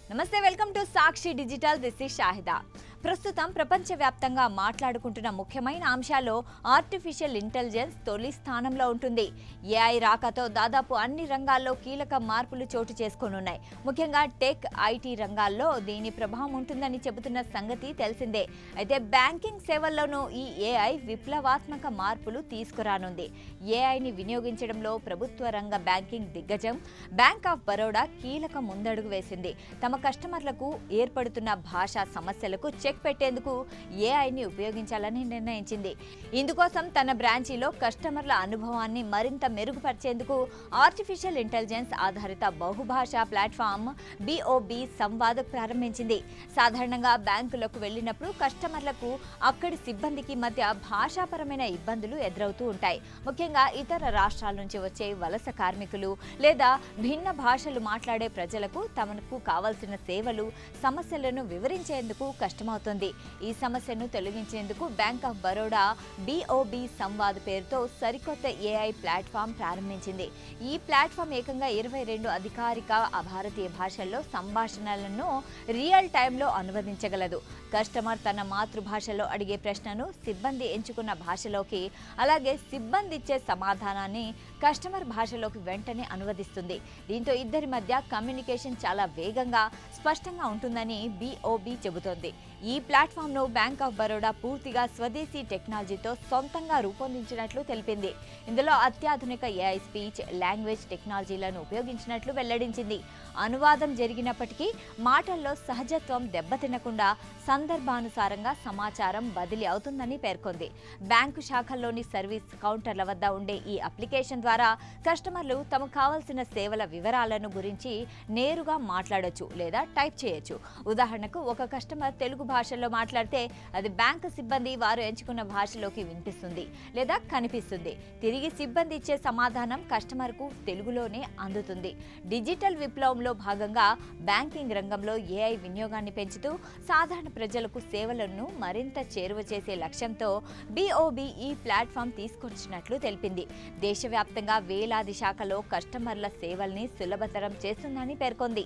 నమస్తే, welcome to Sakshi digital. This is Shahida. ప్రస్తుతం ప్రపంచవ్యాప్తంగా మాట్లాడుకుంటున్న ముఖ్యమైన అంశాల్లో ఆర్టిఫిషియల్ ఇంటెలిజెన్స్ తొలి స్థానంలో ఉంటుంది. ఏఐ రాకతో దాదాపు అన్ని రంగాల్లో కీలక మార్పులు చోటు చేసుకోనున్నాయి. ముఖ్యంగా టెక్, ఐటీ రంగాల్లో దీని ప్రభావం ఉంటుందని చెబుతున్న సంగతి తెలిసిందే. అయితే బ్యాంకింగ్ సేవల్లోనూ ఈ ఏఐ విప్లవాత్మక మార్పులు తీసుకురానుంది. ఏఐని వినియోగించడంలో ప్రభుత్వ రంగ బ్యాంకింగ్ దిగ్గజం బ్యాంక్ ఆఫ్ బరోడా కీలక ముందడుగు వేసింది. తమ కస్టమర్లకు ఏర్పడుతున్న భాషా సమస్యలకు చెక్ పెట్టేందుకు ఏఐని ఉపయోగించాలని నిర్ణయించింది. ఇందుకోసం తన బ్రాంచీలో కస్టమర్ల అనుభవాన్ని మరింత మెరుగుపరిచేందుకు ఆర్టిఫిషియల్ ఇంటెలిజెన్స్ ఆధారిత బహుభాషా ప్లాట్ఫామ్ BOB సంవాద్ ప్రారంభించింది. సాధారణంగా బ్యాంకులకు వెళ్లినప్పుడు కస్టమర్లకు అక్కడి సిబ్బందికి మధ్య భాషాపరమైన ఇబ్బందులు ఎదురవుతూ ఉంటాయి. ముఖ్యంగా ఇతర రాష్ట్రాల నుంచి వచ్చే వలస కార్మికులు లేదా భిన్న భాషలు మాట్లాడే ప్రజలకు తమకు కావాల్సిన సేవలు, సమస్యలను వివరించేందుకు కష్టమవుతుంది. ఈ సమస్యను తొలగించేందుకు bank of Baroda BOB Samvad పేరుతో సరికొత్త ఏఐ ప్లాట్ఫామ్ ప్రారంభించింది. ఈ ప్లాట్ఫామ్ ఏకంగా 22 అధికారిక భారతీయ భాషల్లో సంభాషణలను రియల్ టైంలో అనువదించగలదు. కస్టమర్ తన మాతృభాషలో అడిగే ప్రశ్నను సిబ్బంది ఎంచుకున్న భాషలోకి, అలాగే సిబ్బంది ఇచ్చే సమాధానాన్ని కస్టమర్ భాషలోకి వెంటనే అనువదిస్తుంది. దీంతో ఇద్దరి మధ్య కమ్యూనికేషన్ చాలా వేగంగా, స్పష్టంగా ఉంటుందని BOB చెబుతోంది. ఈ ప్లాట్ఫామ్ను బ్యాంక్ ఆఫ్ బరోడా పూర్తిగా స్వదేశీ టెక్నాలజీతో సొంతంగా రూపొందించినట్లు తెలిపింది. ఇందులో అత్యాధునిక ఏఐ స్పీచ్, లాంగ్వేజ్ టెక్నాలజీలను ఉపయోగించినట్లు వెల్లడించింది. అనువాదం జరిగినప్పటికీ మాటల్లో సహజత్వం దెబ్బతినకుండా సందర్భానుసారంగా సమాచారం బదిలీ అవుతుందని పేర్కొంది. బ్యాంకు శాఖల్లోని సర్వీస్ కౌంటర్ల వద్ద ఉండే ఈ అప్లికేషన్ ద్వారా కస్టమర్లు తమకు కావాల్సిన సేవల వివరాలను గురించి నేరుగా మాట్లాడొచ్చు లేదా టైప్ చేయొచ్చు. ఉదాహరణకు, ఒక కస్టమర్ తెలుగు భాషలో మాట్లాడితే అది బ్యాంకు సిబ్బంది వారు ఎంచుకున్న భాషలోకి వినిపిస్తుంది లేదా కనిపిస్తుంది. తిరిగి సిబ్బంది ఇచ్చే సమాధానం కస్టమర్కు తెలుగులోనే అందుతుంది. డిజిటల్ విప్లవంలో భాగంగా బ్యాంకింగ్ రంగంలో ఏఐ వినియోగాన్ని పెంచుతూ సాధారణ ప్రజలకు సేవలను మరింత చేరువ చేసే లక్ష్యంతో BOB ఈ ప్లాట్ఫామ్ తీసుకొచ్చినట్లు తెలిపింది. దేశవ్యాప్తంగా వేలాది శాఖలో కస్టమర్ల సేవల్ని సులభతరం చేస్తుందని పేర్కొంది.